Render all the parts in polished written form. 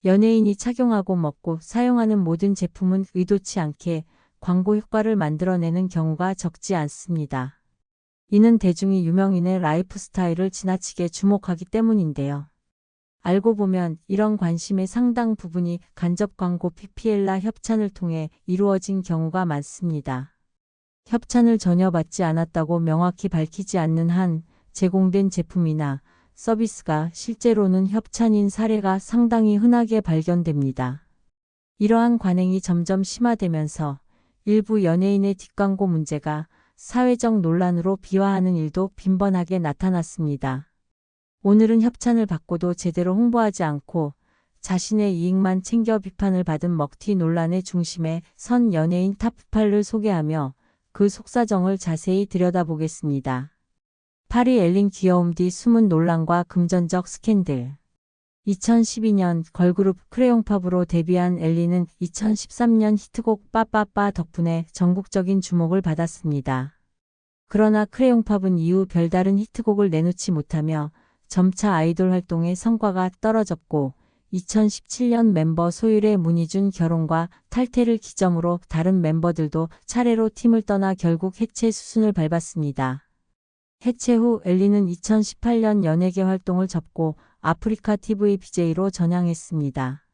연예인이 착용하고 먹고 사용하는 모든 제품은 의도치 않게 광고 효과를 만들어내는 경우가 적지 않습니다. 이는 대중이 유명인의 라이프 스타일을 지나치게 주목하기 때문인데요. 알고 보면 이런 관심의 상당 부분이 간접 광고 PPL과 협찬을 통해 이루어진 경우가 많습니다. 협찬을 전혀 받지 않았다고 명확히 밝히지 않는 한 제공된 제품이나 서비스가 실제로는 협찬인 사례가 상당히 흔하게 발견됩니다. 이러한 관행이 점점 심화되면서 일부 연예인의 뒷광고 문제가 사회적 논란으로 비화하는 일도 빈번하게 나타났습니다. 오늘은 협찬을 받고도 제대로 홍보하지 않고 자신의 이익만 챙겨 비판을 받은 먹튀 논란의 중심에 선 연예인 탑8를 소개하며 그 속사정을 자세히 들여다보겠습니다. 파리 엘린 귀여움 뒤 숨은 논란과 금전적 스캔들. 2012년 걸그룹 크레용팝으로 데뷔한 엘린은 2013년 히트곡 빠빠빠 덕분에 전국적인 주목을 받았습니다. 그러나 크레용팝은 이후 별다른 히트곡을 내놓지 못하며 점차 아이돌 활동의 성과가 떨어졌고 2017년 멤버 소율의 문희준 결혼과 탈퇴를 기점으로 다른 멤버들도 차례로 팀을 떠나 결국 해체 수순을 밟았습니다. 해체 후 엘린은 2018년 연예계 활동을 접고 아프리카 TV BJ로 전향했습니다.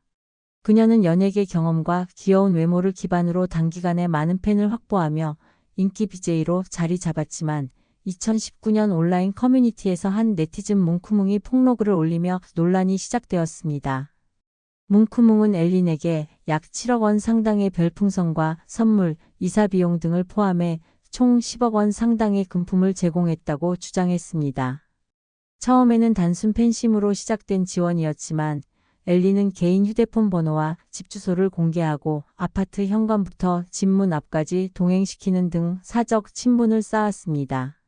그녀는 연예계 경험과 귀여운 외모를 기반으로 단기간에 많은 팬을 확보하며 인기 BJ로 자리 잡았지만 2019년 온라인 커뮤니티에서 한 네티즌 뭉크뭉이 폭로글을 올리며 논란이 시작되었습니다. 뭉크뭉은 엘린에게 약 7억 원 상당의 별풍선과 선물, 이사 비용 등을 포함해 총 10억 원 상당의 금품을 제공했다고 주장했습니다. 처음에는 단순 팬심으로 시작된 지원이었지만 엘린은 개인 휴대폰 번호와 집 주소를 공개하고 아파트 현관부터 집 문 앞까지 동행시키는 등 사적 친분을 쌓았습니다.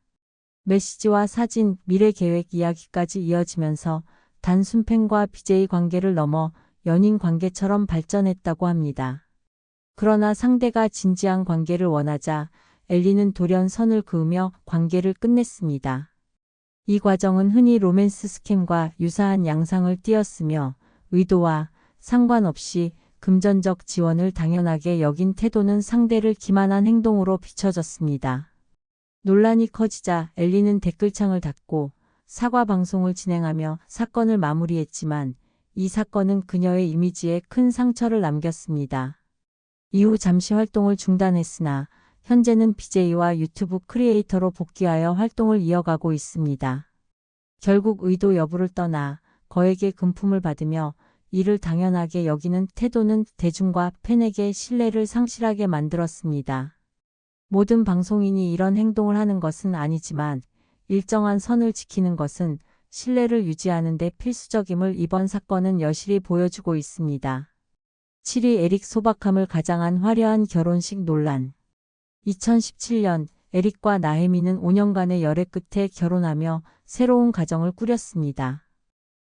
메시지와 사진, 미래 계획 이야기까지 이어지면서 단순 팬과 BJ 관계를 넘어 연인 관계처럼 발전했다고 합니다. 그러나 상대가 진지한 관계를 원하자 엘린은 돌연 선을 그으며 관계를 끝냈습니다. 이 과정은 흔히 로맨스 스캠과 유사한 양상을 띠었으며 의도와 상관없이 금전적 지원을 당연하게 여긴 태도는 상대를 기만한 행동으로 비춰졌습니다. 논란이 커지자 엘린은 댓글창을 닫고 사과 방송을 진행하며 사건을 마무리했지만 이 사건은 그녀의 이미지에 큰 상처를 남겼습니다. 이후 잠시 활동을 중단했으나 현재는 BJ와 유튜브 크리에이터로 복귀하여 활동을 이어가고 있습니다. 결국 의도 여부를 떠나 거액의 금품을 받으며 이를 당연하게 여기는 태도는 대중과 팬에게 신뢰를 상실하게 만들었습니다. 모든 방송인이 이런 행동을 하는 것은 아니지만 일정한 선을 지키는 것은 신뢰를 유지하는 데 필수적임을 이번 사건은 여실히 보여주고 있습니다. 7위 에릭 소박함을 가장한 화려한 결혼식 논란. 2017년 에릭과 나혜미는 5년간의 열애 끝에 결혼하며 새로운 가정을 꾸렸습니다.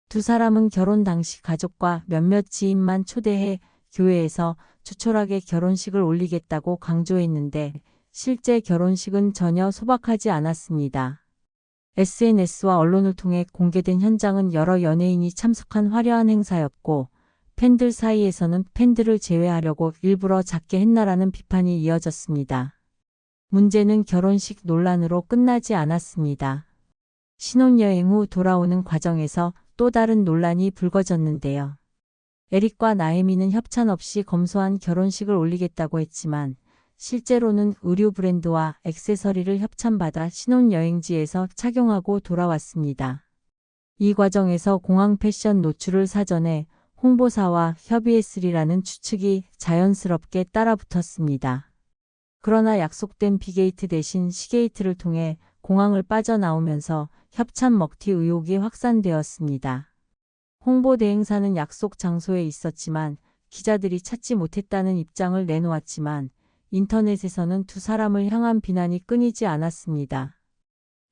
두 사람은 결혼 당시 가족과 몇몇 지인만 초대해 교회에서 조촐하게 결혼식을 올리겠다고 강조했는데 실제 결혼식은 전혀 소박하지 않았습니다. SNS와 언론을 통해 공개된 현장은 여러 연예인이 참석한 화려한 행사였고 팬들 사이에서는 팬들을 제외하려고 일부러 작게 했나라는 비판이 이어졌습니다. 문제는 결혼식 논란으로 끝나지 않았습니다. 신혼여행 후 돌아오는 과정에서 또 다른 논란이 불거졌는데요. 에릭과 나혜미는 협찬 없이 검소한 결혼식을 올리겠다고 했지만 실제로는 의류 브랜드와 액세서리를 협찬받아 신혼여행지에서 착용하고 돌아왔습니다. 이 과정에서 공항 패션 노출을 사전에 홍보사와 협의했으리라는 추측이 자연스럽게 따라붙었습니다. 그러나 약속된 B게이트 대신 C게이트를 통해 공항을 빠져나오면서 협찬 먹튀 의혹이 확산되었습니다. 홍보대 행사는 약속 장소에 있었지만 기자들이 찾지 못했다는 입장을 내놓았지만 인터넷에서는 두 사람을 향한 비난이 끊이지 않았습니다.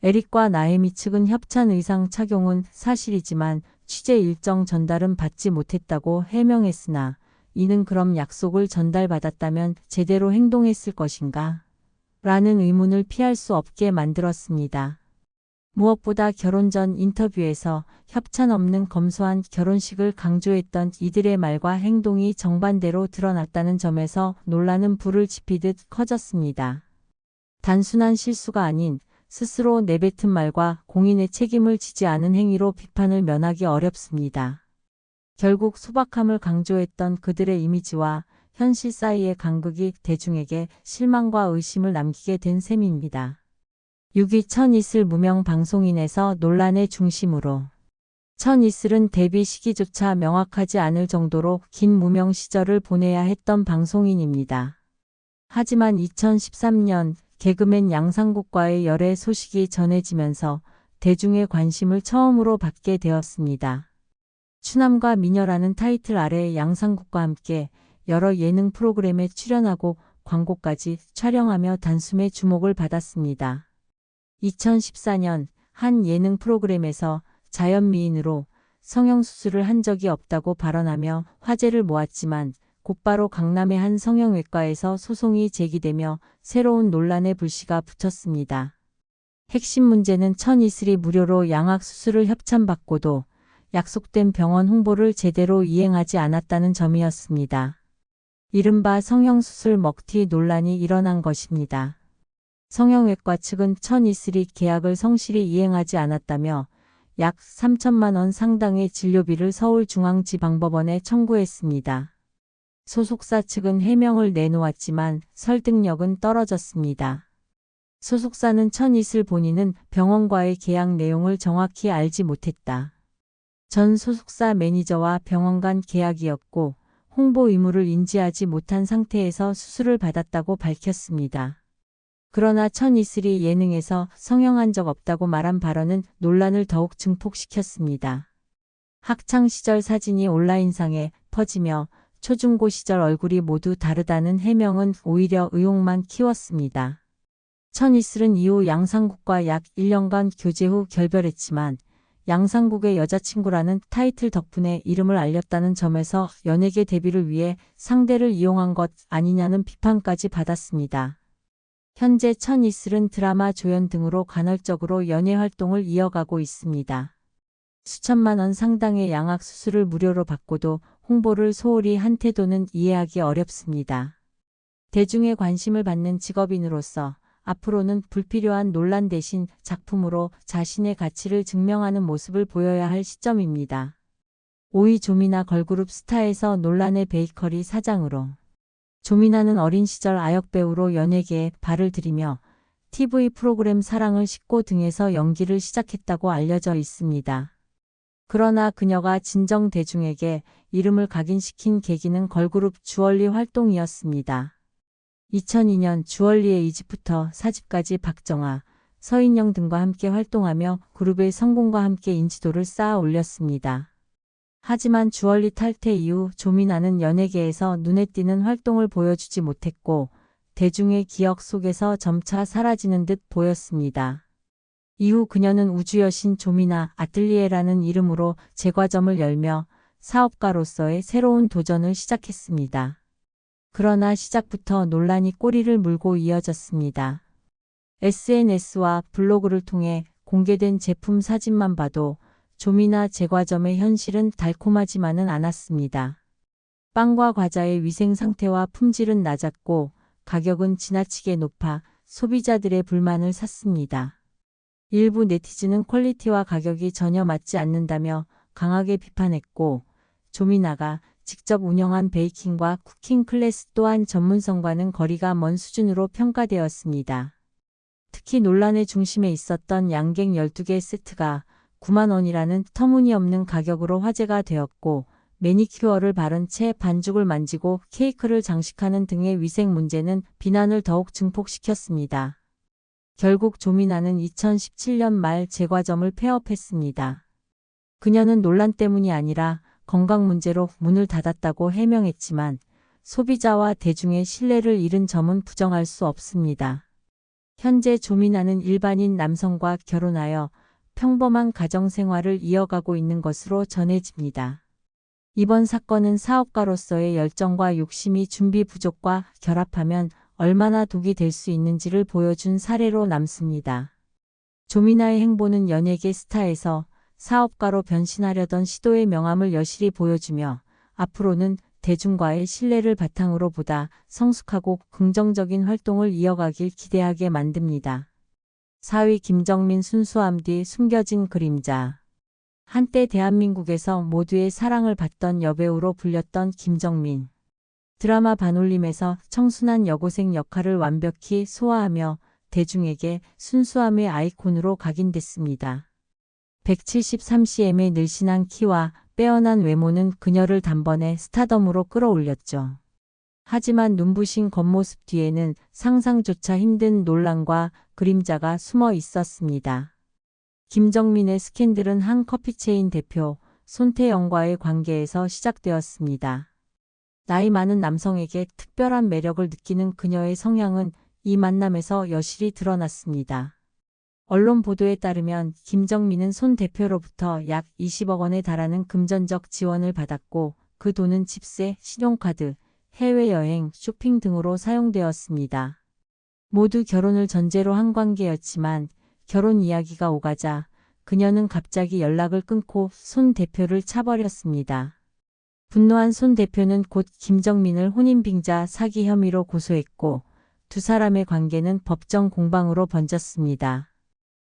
에릭과 나혜미 측은 협찬 의상 착용은 사실이지만 취재 일정 전달은 받지 못했다고 해명했으나 이는 그럼 약속을 전달받았다면 제대로 행동했을 것인가? 라는 의문을 피할 수 없게 만들었습니다. 무엇보다 결혼 전 인터뷰에서 협찬 없는 검소한 결혼식을 강조했던 이들의 말과 행동이 정반대로 드러났다는 점에서 논란은 불을 지피듯 커졌습니다. 단순한 실수가 아닌 스스로 내뱉은 말과 공인의 책임을 지지 않은 행위로 비판을 면하기 어렵습니다. 결국 소박함을 강조했던 그들의 이미지와 현실 사이의 간극이 대중에게 실망과 의심을 남기게 된 셈입니다. 6위 천이슬 무명 방송인에서 논란의 중심으로. 천이슬은 데뷔 시기조차 명확하지 않을 정도로 긴 무명 시절을 보내야 했던 방송인입니다. 하지만 2013년 개그맨 양상국과의 열애 소식이 전해지면서 대중의 관심을 처음으로 받게 되었습니다. 추남과 미녀라는 타이틀 아래 양상국과 함께 여러 예능 프로그램에 출연하고 광고까지 촬영하며 단숨에 주목을 받았습니다. 2014년 한 예능 프로그램에서 자연미인으로 성형수술을 한 적이 없다고 발언하며 화제를 모았지만 곧바로 강남의 한 성형외과에서 소송이 제기되며 새로운 논란의 불씨가 붙었습니다. 핵심 문제는 천이슬이 무료로 양악수술을 협찬받고도 약속된 병원 홍보를 제대로 이행하지 않았다는 점이었습니다. 이른바 성형수술 먹튀 논란이 일어난 것입니다. 성형외과 측은 천이슬이 계약을 성실히 이행하지 않았다며 약 3천만 원 상당의 진료비를 서울중앙지방법원에 청구했습니다. 소속사 측은 해명을 내놓았지만 설득력은 떨어졌습니다. 소속사는 천이슬 본인은 병원과의 계약 내용을 정확히 알지 못했다. 전 소속사 매니저와 병원 간 계약이었고 홍보 의무를 인지하지 못한 상태에서 수술을 받았다고 밝혔습니다. 그러나 천이슬이 예능에서 성형한 적 없다고 말한 발언은 논란을 더욱 증폭시켰습니다. 학창시절 사진이 온라인상에 퍼지며 초중고 시절 얼굴이 모두 다르다는 해명은 오히려 의혹만 키웠습니다. 천이슬은 이후 양상국과 약 1년간 교제 후 결별했지만 양상국의 여자친구라는 타이틀 덕분에 이름을 알렸다는 점에서 연예계 데뷔를 위해 상대를 이용한 것 아니냐는 비판까지 받았습니다. 현재 천이슬은 드라마 조연 등으로 간헐적으로 연예 활동을 이어가고 있습니다. 수천만 원 상당의 양악 수술을 무료로 받고도 홍보를 소홀히 한 태도는 이해하기 어렵습니다. 대중의 관심을 받는 직업인으로서 앞으로는 불필요한 논란 대신 작품으로 자신의 가치를 증명하는 모습을 보여야 할 시점입니다. 5위 조미나 걸그룹 스타에서 논란의 베이커리 사장으로. 조미나는 어린 시절 아역배우로 연예계에 발을 들이며 TV 프로그램 사랑을 싣고 등에서 연기를 시작했다고 알려져 있습니다. 그러나 그녀가 진정 대중에게 이름을 각인시킨 계기는 걸그룹 주얼리 활동이었습니다. 2002년 주얼리의 2집부터 4집까지 박정아, 서인영 등과 함께 활동하며 그룹의 성공과 함께 인지도를 쌓아 올렸습니다. 하지만 주얼리 탈퇴 이후 조미나는 연예계에서 눈에 띄는 활동을 보여주지 못했고 대중의 기억 속에서 점차 사라지는 듯 보였습니다. 이후 그녀는 우주여신 조미나 아틀리에라는 이름으로 제과점을 열며 사업가로서의 새로운 도전을 시작했습니다. 그러나 시작부터 논란이 꼬리를 물고 이어졌습니다. SNS와 블로그를 통해 공개된 제품 사진만 봐도 조미나 제과점의 현실은 달콤하지만은 않았습니다. 빵과 과자의 위생 상태와 품질은 낮았고 가격은 지나치게 높아 소비자들의 불만을 샀습니다. 일부 네티즌은 퀄리티와 가격이 전혀 맞지 않는다며 강하게 비판했고 조미나가 직접 운영한 베이킹과 쿠킹 클래스 또한 전문성과는 거리가 먼 수준으로 평가되었습니다. 특히 논란의 중심에 있었던 양갱 12개 세트가 9만 원이라는 터무니없는 가격으로 화제가 되었고 매니큐어를 바른 채 반죽을 만지고 케이크를 장식하는 등의 위생 문제는 비난을 더욱 증폭시켰습니다. 결국 조미나는 2017년 말 제과점을 폐업했습니다. 그녀는 논란 때문이 아니라 건강 문제로 문을 닫았다고 해명했지만 소비자와 대중의 신뢰를 잃은 점은 부정할 수 없습니다. 현재 조미나는 일반인 남성과 결혼하여 평범한 가정생활을 이어가고 있는 것으로 전해집니다. 이번 사건은 사업가로서의 열정과 욕심이 준비 부족과 결합하면 얼마나 독이 될 수 있는지를 보여준 사례로 남습니다. 조미나의 행보는 연예계 스타에서 사업가로 변신하려던 시도의 명암을 여실히 보여주며 앞으로는 대중과의 신뢰를 바탕으로 보다 성숙하고 긍정적인 활동을 이어가길 기대하게 만듭니다. 4위 김정민 순수함 뒤 숨겨진 그림자. 한때 대한민국에서 모두의 사랑을 받던 여배우로 불렸던 김정민. 드라마 반올림에서 청순한 여고생 역할을 완벽히 소화하며 대중에게 순수함의 아이콘으로 각인됐습니다. 173cm의 늘씬한 키와 빼어난 외모는 그녀를 단번에 스타덤으로 끌어올렸죠. 하지만 눈부신 겉모습 뒤에는 상상조차 힘든 논란과 그림자가 숨어 있었습니다. 김정민의 스캔들은 한 커피체인 대표 손태영과의 관계에서 시작되었습니다. 나이 많은 남성에게 특별한 매력을 느끼는 그녀의 성향은 이 만남에서 여실히 드러났습니다. 언론 보도에 따르면 김정민은 손 대표로부터 약 20억 원에 달하는 금전적 지원을 받았고 그 돈은 집세, 신용카드, 해외여행, 쇼핑 등으로 사용되었습니다. 모두 결혼을 전제로 한 관계였지만 결혼 이야기가 오가자 그녀는 갑자기 연락을 끊고 손 대표를 차버렸습니다. 분노한 손 대표는 곧 김정민을 혼인빙자 사기 혐의로 고소했고 두 사람의 관계는 법정 공방으로 번졌습니다.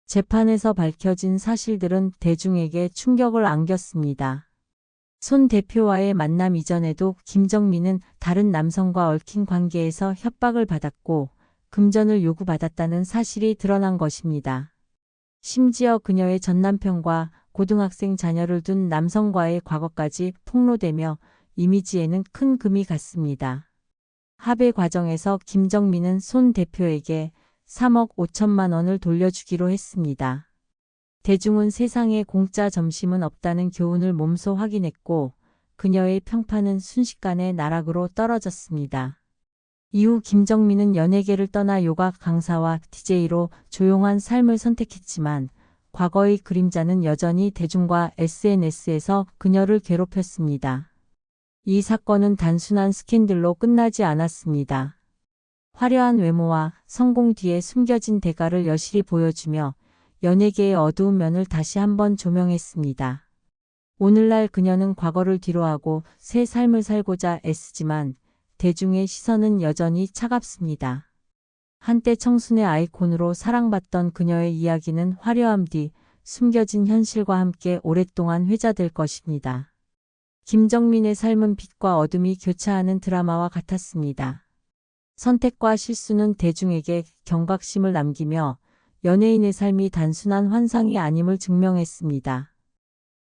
재판에서 밝혀진 사실들은 대중에게 충격을 안겼습니다. 손 대표와의 만남 이전에도 김정민은 다른 남성과 얽힌 관계에서 협박을 받았고 금전을 요구받았다는 사실이 드러난 것입니다. 심지어 그녀의 전남편과 고등학생 자녀를 둔 남성과의 과거까지 폭로되며 이미지에는 큰 금이 갔습니다. 합의 과정에서 김정민은 손 대표에게 3억 5천만 원을 돌려주기로 했습니다. 대중은 세상에 공짜 점심은 없다는 교훈을 몸소 확인했고 그녀의 평판은 순식간에 나락으로 떨어졌습니다. 이후 김정민은 연예계를 떠나 요가 강사와 DJ로 조용한 삶을 선택했지만 과거의 그림자는 여전히 대중과 SNS에서 그녀를 괴롭혔습니다. 이 사건은 단순한 스캔들로 끝나지 않았습니다. 화려한 외모와 성공 뒤에 숨겨진 대가를 여실히 보여주며 연예계의 어두운 면을 다시 한번 조명했습니다. 오늘날 그녀는 과거를 뒤로하고 새 삶을 살고자 애쓰지만 대중의 시선은 여전히 차갑습니다. 한때 청순의 아이콘으로 사랑받던 그녀의 이야기는 화려함 뒤 숨겨진 현실과 함께 오랫동안 회자될 것입니다. 김정민의 삶은 빛과 어둠이 교차하는 드라마와 같았습니다. 선택과 실수는 대중에게 경각심을 남기며 연예인의 삶이 단순한 환상이 아님을 증명했습니다.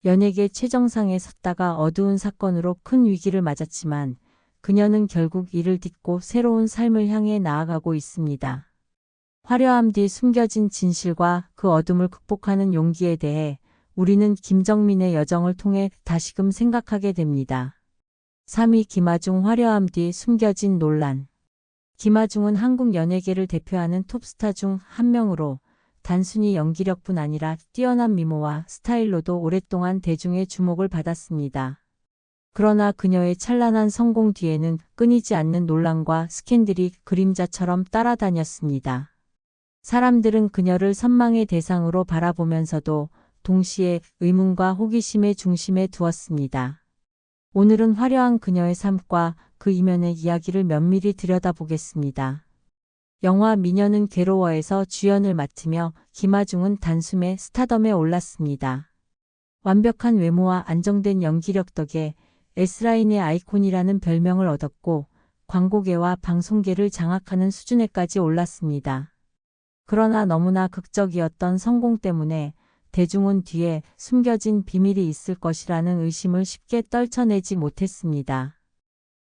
연예계 최정상에 섰다가 어두운 사건으로 큰 위기를 맞았지만 그녀는 결국 이를 딛고 새로운 삶을 향해 나아가고 있습니다. 화려함 뒤 숨겨진 진실과 그 어둠을 극복하는 용기에 대해 우리는 김정민의 여정을 통해 다시금 생각하게 됩니다. 3위 김아중 화려함 뒤 숨겨진 논란. 김아중은 한국 연예계를 대표하는 톱스타 중 한 명으로 단순히 연기력뿐 아니라 뛰어난 미모와 스타일로도 오랫동안 대중의 주목을 받았습니다. 그러나 그녀의 찬란한 성공 뒤에는 끊이지 않는 논란과 스캔들이 그림자처럼 따라다녔습니다. 사람들은 그녀를 선망의 대상으로 바라보면서도 동시에 의문과 호기심의 중심에 두었습니다. 오늘은 화려한 그녀의 삶과 그 이면의 이야기를 면밀히 들여다보겠습니다. 영화 미녀는 괴로워에서 주연을 맡으며 김아중은 단숨에 스타덤에 올랐습니다. 완벽한 외모와 안정된 연기력 덕에 S라인의 아이콘이라는 별명을 얻었고 광고계와 방송계를 장악하는 수준에까지 올랐습니다. 그러나 너무나 극적이었던 성공 때문에 대중은 뒤에 숨겨진 비밀이 있을 것이라는 의심을 쉽게 떨쳐내지 못했습니다.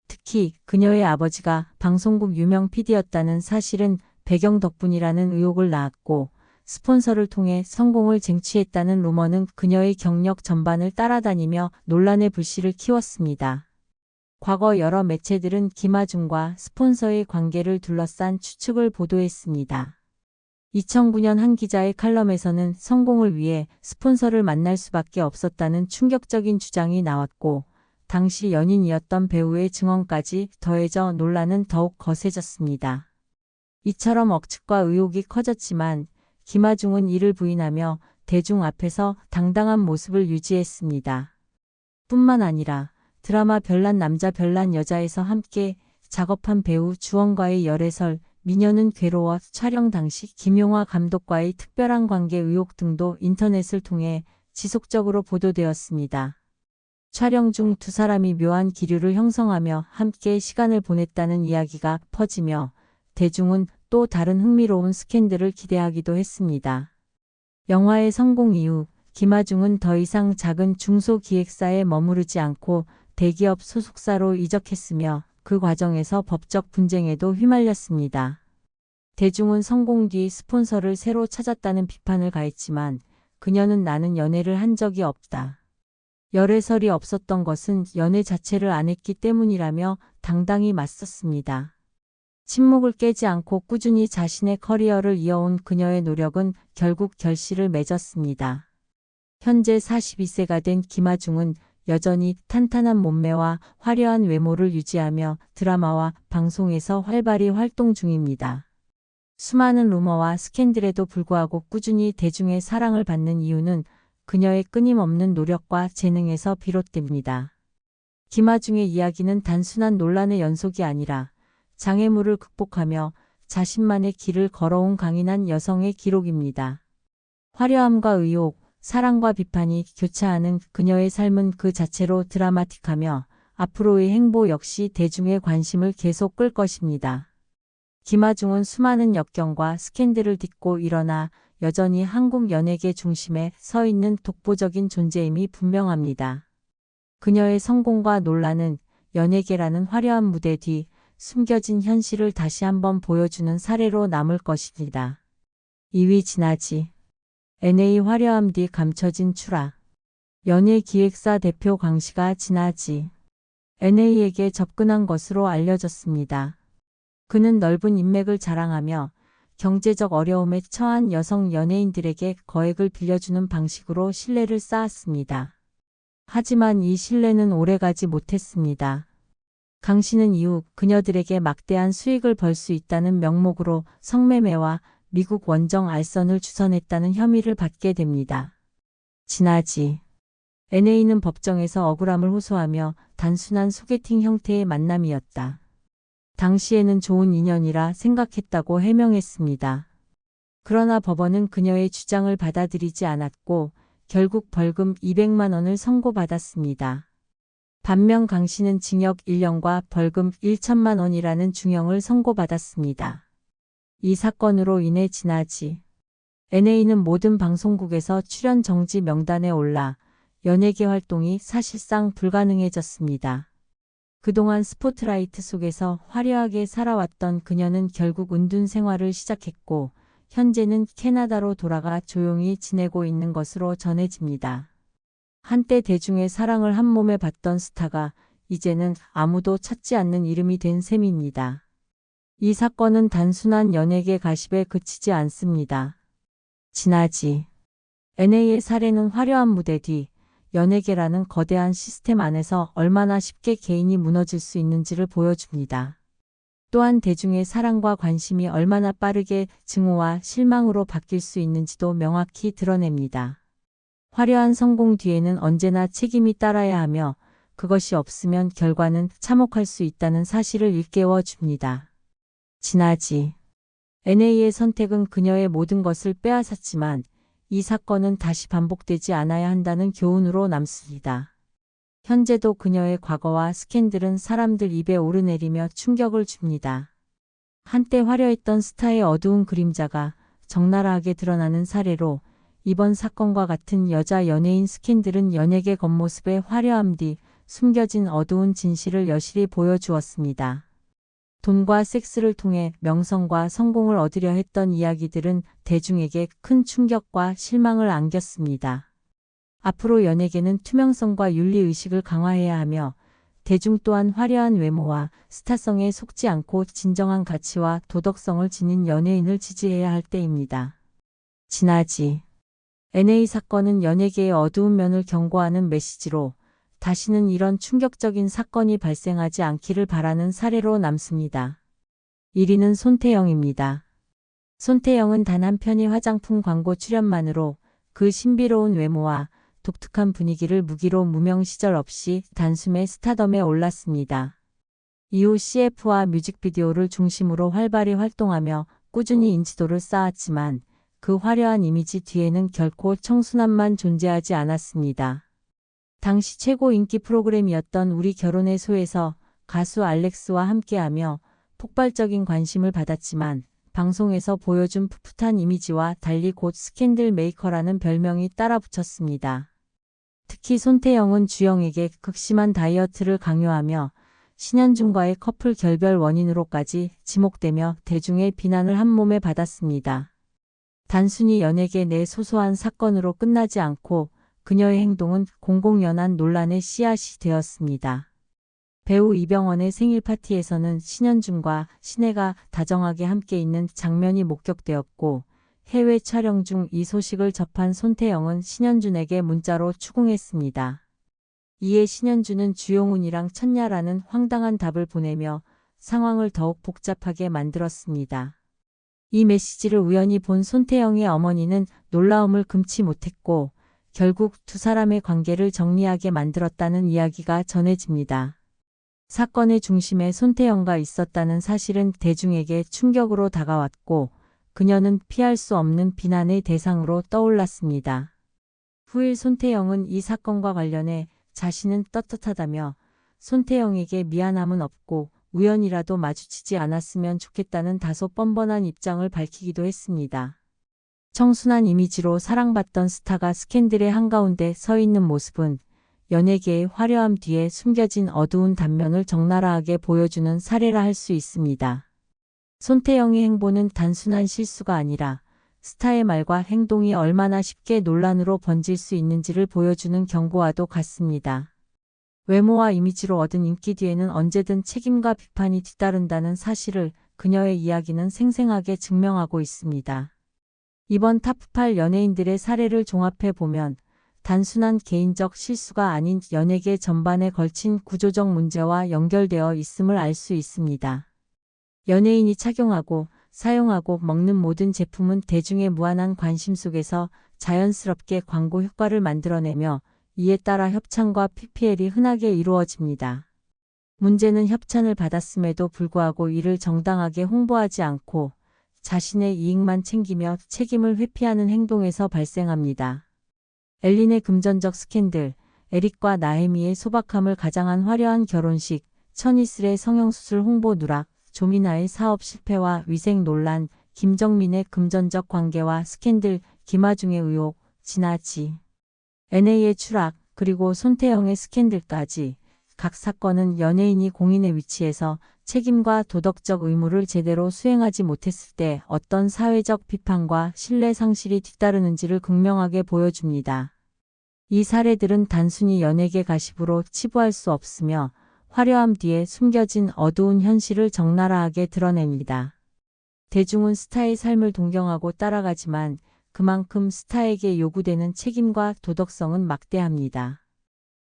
특히 그녀의 아버지가 방송국 유명 PD였다는 사실은 배경 덕분이라는 의혹을 낳았고 스폰서를 통해 성공을 쟁취했다는 루머는 그녀의 경력 전반을 따라다니며 논란의 불씨를 키웠습니다. 과거 여러 매체들은 김아중과 스폰서의 관계를 둘러싼 추측을 보도했습니다. 2009년 한 기자의 칼럼에서는 성공을 위해 스폰서를 만날 수밖에 없었다는 충격적인 주장이 나왔고 당시 연인이었던 배우의 증언까지 더해져 논란은 더욱 거세졌습니다. 이처럼 억측과 의혹이 커졌지만 김하중은 이를 부인하며 대중 앞에서 당당한 모습을 유지했습니다. 뿐만 아니라 드라마 별난 남자 별난 여자에서 함께 작업한 배우 주원과의 열애설, 미녀는 괴로워 촬영 당시 김용화 감독과의 특별한 관계 의혹 등도 인터넷을 통해 지속적으로 보도되었습니다. 촬영 중 두 사람이 묘한 기류를 형성하며 함께 시간을 보냈다는 이야기가 퍼지며 대중은 또 다른 흥미로운 스캔들을 기대하기도 했습니다. 영화의 성공 이후 김하중은 더 이상 작은 중소기획사에 머무르지 않고 대기업 소속사로 이적했으며 그 과정에서 법적 분쟁에도 휘말렸습니다. 대중은 성공 뒤 스폰서를 새로 찾았다는 비판을 가했지만 그녀는 나는 연애를 한 적이 없다. 열애설이 없었던 것은 연애 자체를 안 했기 때문이라며 당당히 맞섰습니다. 침묵을 깨지 않고 꾸준히 자신의 커리어를 이어온 그녀의 노력은 결국 결실을 맺었습니다. 현재 42세가 된 김하중은 여전히 탄탄한 몸매와 화려한 외모를 유지하며 드라마와 방송에서 활발히 활동 중입니다. 수많은 루머와 스캔들에도 불구하고 꾸준히 대중의 사랑을 받는 이유는 그녀의 끊임없는 노력과 재능에서 비롯됩니다. 김하중의 이야기는 단순한 논란의 연속이 아니라 장애물을 극복하며 자신만의 길을 걸어온 강인한 여성의 기록입니다. 화려함과 의혹, 사랑과 비판이 교차하는 그녀의 삶은 그 자체로 드라마틱하며 앞으로의 행보 역시 대중의 관심을 계속 끌 것입니다. 김하중은 수많은 역경과 스캔들을 딛고 일어나 여전히 한국 연예계 중심에 서 있는 독보적인 존재임이 분명합니다. 그녀의 성공과 논란은 연예계라는 화려한 무대 뒤 숨겨진 현실을 다시 한번 보여주는 사례로 남을 것입니다. 2위 진아지. NA 화려함 뒤 감춰진 추락. 연예기획사 대표 강씨가 진아지 NA에게 접근한 것으로 알려졌습니다. 그는 넓은 인맥을 자랑하며 경제적 어려움에 처한 여성 연예인들에게 거액을 빌려주는 방식으로 신뢰를 쌓았습니다. 하지만 이 신뢰는 오래가지 못했습니다. 강 씨는 이후 그녀들에게 막대한 수익을 벌 수 있다는 명목으로 성매매와 미국 원정 알선을 주선했다는 혐의를 받게 됩니다. 진아지 NA는 법정에서 억울함을 호소하며 단순한 소개팅 형태의 만남이었다. 당시에는 좋은 인연이라 생각했다고 해명했습니다. 그러나 법원은 그녀의 주장을 받아들이지 않았고 결국 벌금 200만 원을 선고받았습니다. 반면 강 씨는 징역 1년과 벌금 1천만 원이라는 중형을 선고받았습니다. 이 사건으로 인해 진아지 NA는 모든 방송국에서 출연 정지 명단에 올라 연예계 활동이 사실상 불가능해졌습니다. 그동안 스포트라이트 속에서 화려하게 살아왔던 그녀는 결국 은둔 생활을 시작했고 현재는 캐나다로 돌아가 조용히 지내고 있는 것으로 전해집니다. 한때 대중의 사랑을 한몸에 받던 스타가 이제는 아무도 찾지 않는 이름이 된 셈입니다. 이 사건은 단순한 연예계 가십에 그치지 않습니다. 진아지 NA의 사례는 화려한 무대 뒤 연예계라는 거대한 시스템 안에서 얼마나 쉽게 개인이 무너질 수 있는지를 보여줍니다. 또한 대중의 사랑과 관심이 얼마나 빠르게 증오와 실망으로 바뀔 수 있는지도 명확히 드러냅니다. 화려한 성공 뒤에는 언제나 책임이 따라야 하며 그것이 없으면 결과는 참혹할 수 있다는 사실을 일깨워 줍니다. 진아지 NA의 선택은 그녀의 모든 것을 빼앗았지만 이 사건은 다시 반복되지 않아야 한다는 교훈으로 남습니다. 현재도 그녀의 과거와 스캔들은 사람들 입에 오르내리며 충격을 줍니다. 한때 화려했던 스타의 어두운 그림자가 적나라하게 드러나는 사례로 이번 사건과 같은 여자 연예인 스캔들은 연예계 겉모습의 화려함 뒤 숨겨진 어두운 진실을 여실히 보여주었습니다. 돈과 섹스를 통해 명성과 성공을 얻으려 했던 이야기들은 대중에게 큰 충격과 실망을 안겼습니다. 앞으로 연예계는 투명성과 윤리의식을 강화해야 하며 대중 또한 화려한 외모와 스타성에 속지 않고 진정한 가치와 도덕성을 지닌 연예인을 지지해야 할 때입니다. 진아지 NA 사건은 연예계의 어두운 면을 경고하는 메시지로 다시는 이런 충격적인 사건이 발생하지 않기를 바라는 사례로 남습니다. 1위는 손태영입니다. 손태영은 단 한 편의 화장품 광고 출연만으로 그 신비로운 외모와 독특한 분위기를 무기로 무명 시절 없이 단숨에 스타덤에 올랐습니다. 이후 CF와 뮤직비디오를 중심으로 활발히 활동하며 꾸준히 인지도를 쌓았지만 그 화려한 이미지 뒤에는 결코 청순함만 존재하지 않았습니다. 당시 최고 인기 프로그램이었던 우리 결혼의 소에서 가수 알렉스와 함께하며 폭발적인 관심을 받았지만 방송에서 보여준 풋풋한 이미지와 달리 곧 스캔들 메이커라는 별명이 따라 붙였습니다. 특히 손태영은 주영에게 극심한 다이어트를 강요하며 신현준과의 커플 결별 원인으로까지 지목되며 대중의 비난을 한몸에 받았습니다. 단순히 연예계 내 소소한 사건으로 끝나지 않고 그녀의 행동은 공공연한 논란의 씨앗이 되었습니다. 배우 이병헌의 생일 파티에서는 신현준과 신혜가 다정하게 함께 있는 장면이 목격되었고 해외 촬영 중 이 소식을 접한 손태영은 신현준에게 문자로 추궁했습니다. 이에 신현준은 주용훈이랑 쳤냐라는 황당한 답을 보내며 상황을 더욱 복잡하게 만들었습니다. 이 메시지를 우연히 본 손태영의 어머니는 놀라움을 금치 못했고 결국 두 사람의 관계를 정리하게 만들었다는 이야기가 전해집니다. 사건의 중심에 손태영가 있었다는 사실은 대중에게 충격으로 다가왔고 그녀는 피할 수 없는 비난의 대상으로 떠올랐습니다. 후일 손태영은 이 사건과 관련해 자신은 떳떳하다며 손태영에게 미안함은 없고 우연이라도 마주치지 않았으면 좋겠다는 다소 뻔뻔한 입장을 밝히기도 했습니다. 청순한 이미지로 사랑받던 스타가 스캔들의 한가운데 서 있는 모습은 연예계의 화려함 뒤에 숨겨진 어두운 단면을 적나라하게 보여주는 사례라 할 수 있습니다. 손태영의 행보는 단순한 실수가 아니라 스타의 말과 행동이 얼마나 쉽게 논란으로 번질 수 있는지를 보여주는 경고와도 같습니다. 외모와 이미지로 얻은 인기 뒤에는 언제든 책임과 비판이 뒤따른다는 사실을 그녀의 이야기는 생생하게 증명하고 있습니다. 이번 탑8 연예인들의 사례를 종합해 보면 단순한 개인적 실수가 아닌 연예계 전반에 걸친 구조적 문제와 연결되어 있음을 알 수 있습니다. 연예인이 착용하고 사용하고 먹는 모든 제품은 대중의 무한한 관심 속에서 자연스럽게 광고 효과를 만들어내며 이에 따라 협찬과 PPL이 흔하게 이루어집니다. 문제는 협찬을 받았음에도 불구하고 이를 정당하게 홍보하지 않고 자신의 이익만 챙기며 책임을 회피하는 행동에서 발생합니다. 엘린의 금전적 스캔들, 에릭과 나혜미의 소박함을 가장한 화려한 결혼식, 천이슬의 성형수술 홍보 누락, 조미나의 사업 실패와 위생 논란, 김정민의 금전적 관계와 스캔들, 김아중의 의혹, 진아지, NA의 추락, 그리고 손태영의 스캔들까지 각 사건은 연예인이 공인의 위치에서 책임과 도덕적 의무를 제대로 수행하지 못했을 때 어떤 사회적 비판과 신뢰 상실이 뒤따르는지를 극명하게 보여줍니다. 이 사례들은 단순히 연예계 가십으로 치부할 수 없으며 화려함 뒤에 숨겨진 어두운 현실을 적나라하게 드러냅니다. 대중은 스타의 삶을 동경하고 따라가지만 그만큼 스타에게 요구되는 책임과 도덕성은 막대합니다.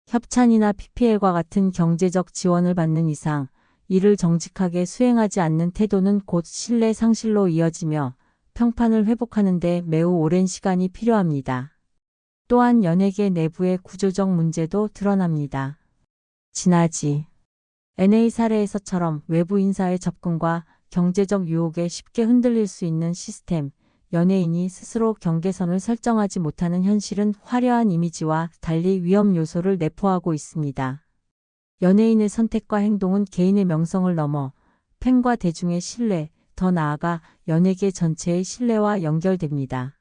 협찬이나 PPL과 같은 경제적 지원을 받는 이상 이를 정직하게 수행하지 않는 태도는 곧 신뢰 상실로 이어지며 평판을 회복하는 데 매우 오랜 시간이 필요합니다. 또한 연예계 내부의 구조적 문제도 드러납니다. 진아지, NA 사례에서처럼 외부 인사의 접근과 경제적 유혹에 쉽게 흔들릴 수 있는 시스템, 연예인이 스스로 경계선을 설정하지 못하는 현실은 화려한 이미지와 달리 위험 요소를 내포하고 있습니다. 연예인의 선택과 행동은 개인의 명성을 넘어 팬과 대중의 신뢰, 더 나아가 연예계 전체의 신뢰와 연결됩니다.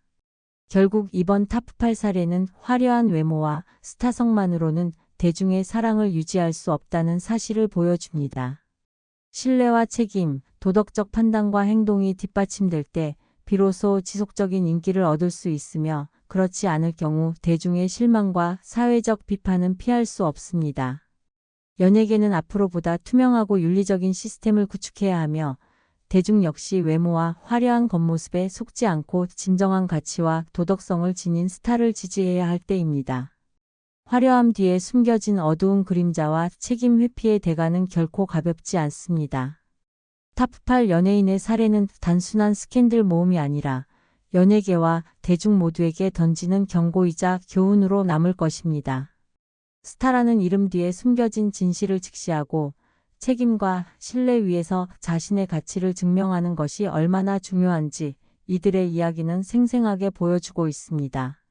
결국 이번 탑8 사례는 화려한 외모와 스타성만으로는 대중의 사랑을 유지할 수 없다는 사실을 보여줍니다. 신뢰와 책임, 도덕적 판단과 행동이 뒷받침될 때 비로소 지속적인 인기를 얻을 수 있으며 그렇지 않을 경우 대중의 실망과 사회적 비판은 피할 수 없습니다. 연예계는 앞으로보다 투명하고 윤리적인 시스템을 구축해야 하며 대중 역시 외모와 화려한 겉모습에 속지 않고 진정한 가치와 도덕성을 지닌 스타를 지지해야 할 때입니다. 화려함 뒤에 숨겨진 어두운 그림자와 책임 회피의 대가는 결코 가볍지 않습니다. 탑8 연예인의 사례는 단순한 스캔들 모음이 아니라 연예계와 대중 모두에게 던지는 경고이자 교훈으로 남을 것입니다. 스타라는 이름 뒤에 숨겨진 진실을 직시하고 책임과 신뢰 위에서 자신의 가치를 증명하는 것이 얼마나 중요한지 이들의 이야기는 생생하게 보여주고 있습니다.